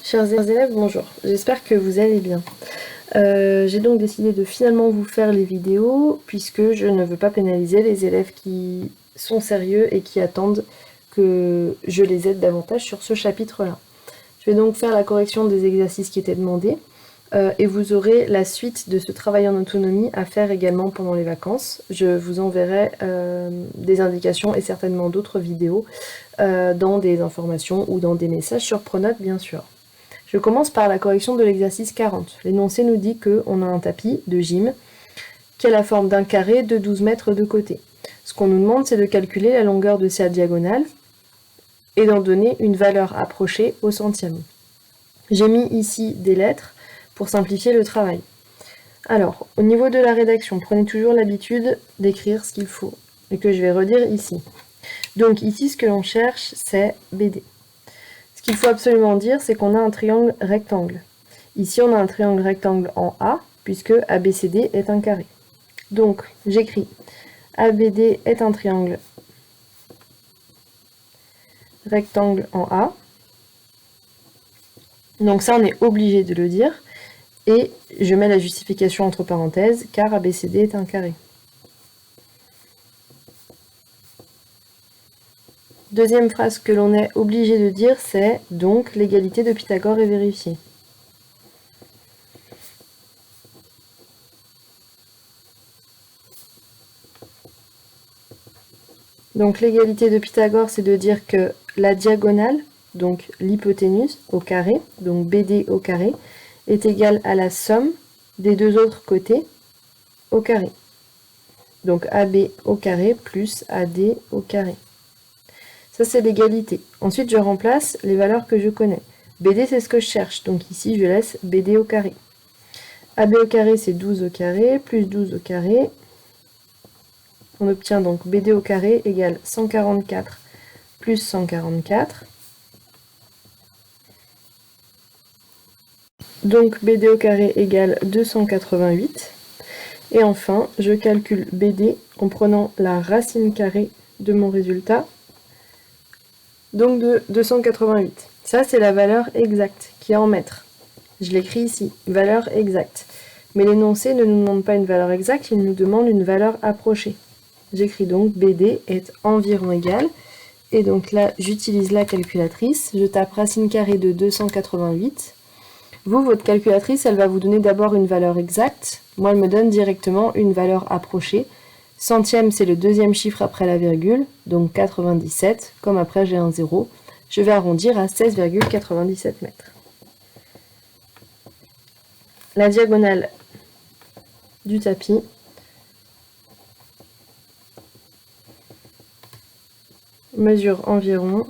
Chers élèves, bonjour, j'espère que vous allez bien. J'ai donc décidé de finalement vous faire les vidéos puisque je ne veux pas pénaliser les élèves qui sont sérieux et qui attendent que je les aide davantage sur ce chapitre-là. Je vais donc faire la correction des exercices qui étaient demandés et vous aurez la suite de ce travail en autonomie à faire également pendant les vacances. Je vous enverrai des indications et certainement d'autres vidéos dans des informations ou dans des messages sur Pronote bien sûr. Je commence par la correction de l'exercice 40. L'énoncé nous dit qu'on a un tapis de gym qui a la forme d'un carré de 12 mètres de côté. Ce qu'on nous demande, c'est de calculer la longueur de sa diagonale et d'en donner une valeur approchée au centième. J'ai mis ici des lettres pour simplifier le travail. Alors, au niveau de la rédaction, prenez toujours l'habitude d'écrire ce qu'il faut et que je vais redire ici. Donc ici, ce que l'on cherche, c'est BD. Ce qu'il faut absolument dire, c'est qu'on a un triangle rectangle. Ici, on a un triangle rectangle en A, puisque ABCD est un carré. Donc, j'écris ABD est un triangle rectangle en A. Donc ça, on est obligé de le dire. Et je mets la justification entre parenthèses, car ABCD est un carré. Deuxième phrase que l'on est obligé de dire, c'est donc l'égalité de Pythagore est vérifiée. Donc l'égalité de Pythagore, c'est de dire que la diagonale, donc l'hypoténuse au carré, donc BD au carré, est égale à la somme des deux autres côtés au carré. Donc AB au carré plus AD au carré. Ça, c'est l'égalité. Ensuite, je remplace les valeurs que je connais. BD, c'est ce que je cherche. Donc ici, je laisse BD au carré. AB au carré, c'est 12 au carré, plus 12 au carré. On obtient donc BD au carré égale 144 plus 144. Donc BD au carré égale 288. Et enfin, je calcule BD en prenant la racine carrée de mon résultat, donc de 288. Ça, c'est la valeur exacte qui est en mètres. Je l'écris ici, valeur exacte. Mais l'énoncé ne nous demande pas une valeur exacte, il nous demande une valeur approchée. J'écris donc BD est environ égal. Et donc là, j'utilise la calculatrice. Je tape racine carrée de 288. Vous, votre calculatrice, elle va vous donner d'abord une valeur exacte. Moi, elle me donne directement une valeur approchée. Centième, c'est le deuxième chiffre après la virgule, donc 97. Comme après, j'ai un 0. Je vais arrondir à 16,97 mètres. La diagonale du tapis mesure environ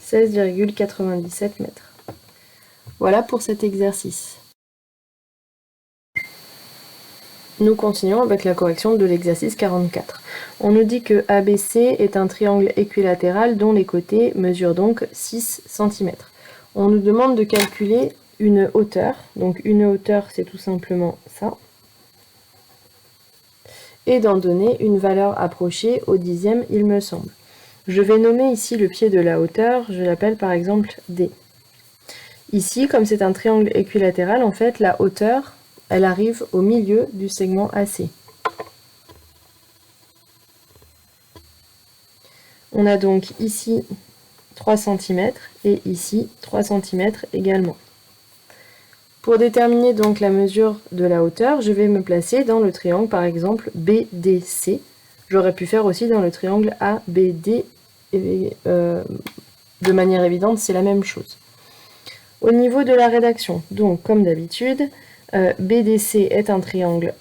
16,97 mètres. Voilà pour cet exercice. Nous continuons avec la correction de l'exercice 44. On nous dit que ABC est un triangle équilatéral dont les côtés mesurent donc 6 cm. On nous demande de calculer une hauteur. Donc une hauteur, c'est tout simplement ça. Et d'en donner une valeur approchée au dixième, il me semble. Je vais nommer ici le pied de la hauteur, je l'appelle par exemple D. Ici, comme c'est un triangle équilatéral, en fait, la hauteur, elle arrive au milieu du segment AC. On a donc ici 3 cm et ici 3 cm également. Pour déterminer donc la mesure de la hauteur, je vais me placer dans le triangle par exemple BDC. J'aurais pu faire aussi dans le triangle ABD. De manière évidente, c'est la même chose. Au niveau de la rédaction, donc comme d'habitude, BDC est un triangle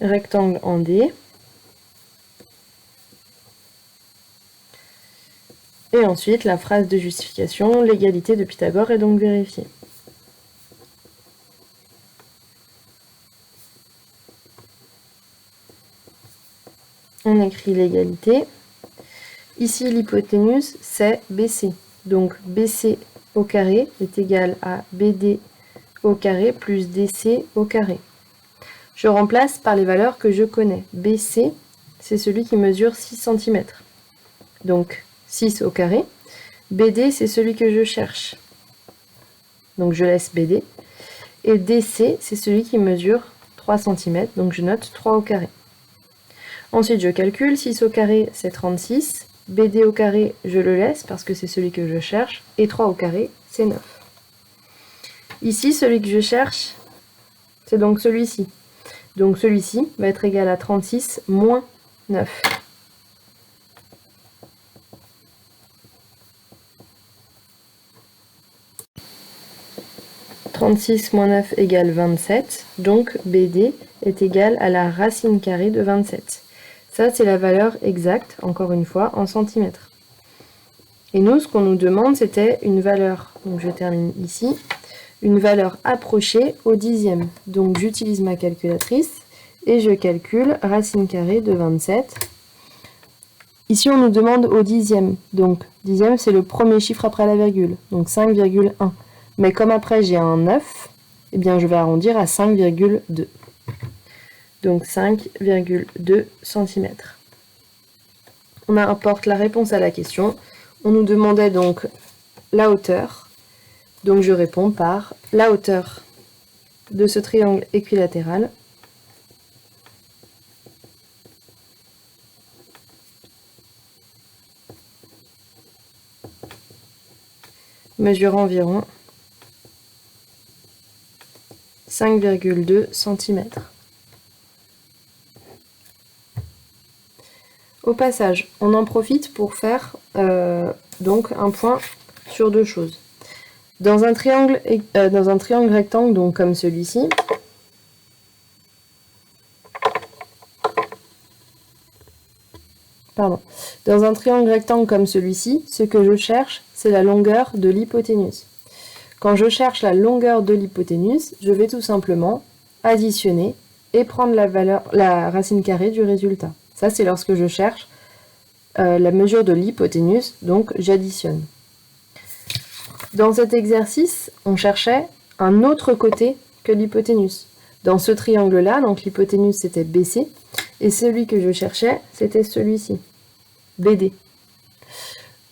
rectangle en D. Et ensuite, la phrase de justification, l'égalité de Pythagore est donc vérifiée. On écrit l'égalité. Ici, l'hypoténuse, c'est BC. Donc, BC au carré est égal à BD au carré plus DC au carré. Je remplace par les valeurs que je connais. BC c'est celui qui mesure 6 cm. Donc 6 au carré. BD, c'est celui que je cherche. Donc je laisse BD. Et DC, c'est celui qui mesure 3 cm. Donc je note 3 au carré. Ensuite, je calcule. 6 au carré, c'est 36. BD au carré, je le laisse parce que c'est celui que je cherche. Et 3 au carré, c'est 9. Ici, celui que je cherche, c'est donc celui-ci. Donc celui-ci va être égal à 36 moins 9. 36 moins 9 égale 27, donc BD est égal à la racine carrée de 27. Ça, c'est la valeur exacte, encore une fois, en centimètres. Et nous, ce qu'on nous demande, c'était une valeur, donc je termine ici, une valeur approchée au dixième. Donc j'utilise ma calculatrice et je calcule racine carrée de 27. Ici, on nous demande au dixième. Donc dixième, c'est le premier chiffre après la virgule, donc 5,1. Mais comme après j'ai un 9, eh bien je vais arrondir à 5,2. Donc 5,2 cm. On apporte la réponse à la question. On nous demandait donc la hauteur. Donc je réponds par la hauteur de ce triangle équilatéral mesure environ 5,2 cm. Au passage, on en profite pour faire donc un point sur deux choses. Dans un triangle rectangle, donc comme celui-ci, dans un triangle rectangle comme celui-ci, ce que je cherche, c'est la longueur de l'hypoténuse. Quand je cherche la longueur de l'hypoténuse, je vais tout simplement additionner et prendre la racine carrée du résultat. Ça, c'est lorsque je cherche la mesure de l'hypoténuse, donc j'additionne. Dans cet exercice, on cherchait un autre côté que l'hypoténuse. Dans ce triangle-là, donc l'hypoténuse c'était BC, et celui que je cherchais, c'était celui-ci, BD.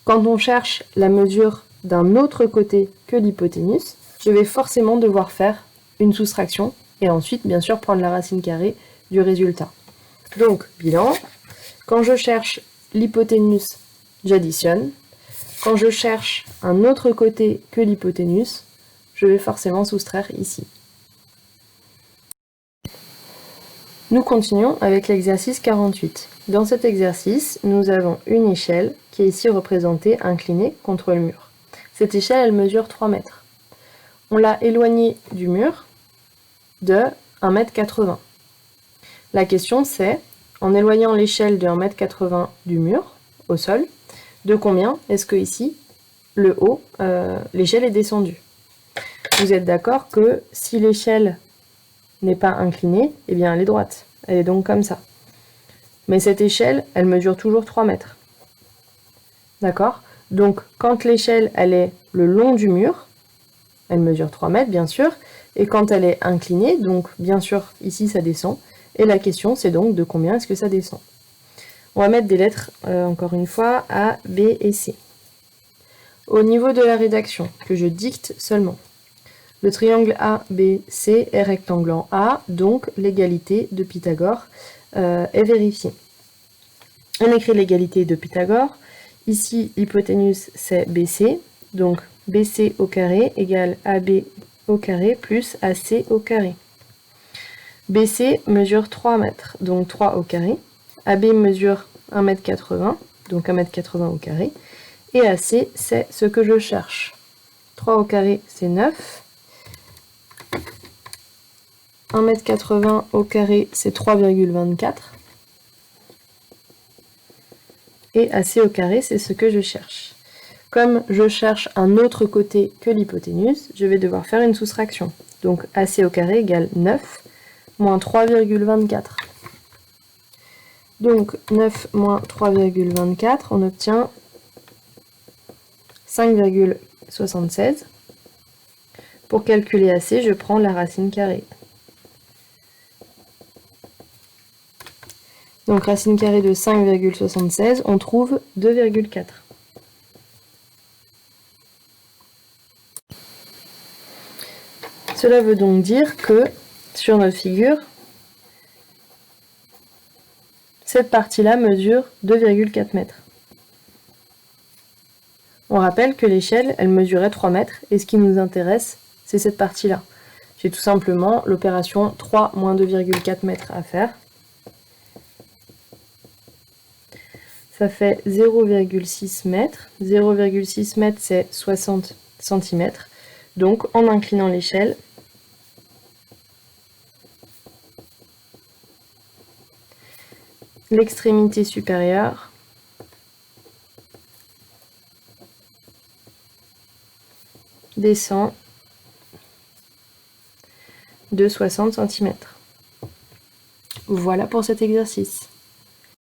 Quand on cherche la mesure d'un autre côté que l'hypoténuse, je vais forcément devoir faire une soustraction, et ensuite, bien sûr, prendre la racine carrée du résultat. Donc, bilan, quand je cherche l'hypoténuse, j'additionne. Quand je cherche un autre côté que l'hypoténuse, je vais forcément soustraire ici. Nous continuons avec l'exercice 48. Dans cet exercice, nous avons une échelle qui est ici représentée inclinée contre le mur. Cette échelle, elle mesure 3 mètres. On l'a éloignée du mur de 1,80 m. La question c'est, en éloignant l'échelle de 1,80 m du mur, au sol, de combien est-ce que ici, le haut, l'échelle est descendue? Vous êtes d'accord que si l'échelle n'est pas inclinée, eh bien elle est droite. Elle est donc comme ça. Mais cette échelle, elle mesure toujours 3 mètres. D'accord? Donc quand l'échelle, elle est le long du mur, elle mesure 3 mètres bien sûr, et quand elle est inclinée, donc bien sûr ici ça descend, et la question c'est donc de combien est-ce que ça descend? On va mettre des lettres, encore une fois, A, B et C. Au niveau de la rédaction, que je dicte seulement. Le triangle ABC est rectangle en A, donc l'égalité de Pythagore est vérifiée. On écrit l'égalité de Pythagore. Ici, l'hypoténuse c'est BC, donc BC au carré égale AB au carré plus AC au carré. BC mesure 3 mètres, donc 3 au carré. AB mesure 1,80 m, donc 1,80 m au carré. Et AC, c'est ce que je cherche. 3 au carré, c'est 9. 1,80 m au carré, c'est 3,24. Et AC au carré, c'est ce que je cherche. Comme je cherche un autre côté que l'hypoténuse, je vais devoir faire une soustraction. Donc AC au carré égale 9 moins 3,24. Donc 9 moins 3,24, on obtient 5,76. Pour calculer AC, je prends la racine carrée. Donc racine carrée de 5,76, on trouve 2,4. Cela veut donc dire que, sur notre figure, cette partie-là mesure 2,4 mètres. On rappelle que l'échelle, elle mesurait 3 mètres, et ce qui nous intéresse, c'est cette partie-là. J'ai tout simplement l'opération 3 moins 2,4 mètres à faire. Ça fait 0,6 mètres. 0,6 mètres, c'est 60 cm. Donc, en inclinant l'échelle, l'extrémité supérieure descend de 60 cm. Voilà pour cet exercice.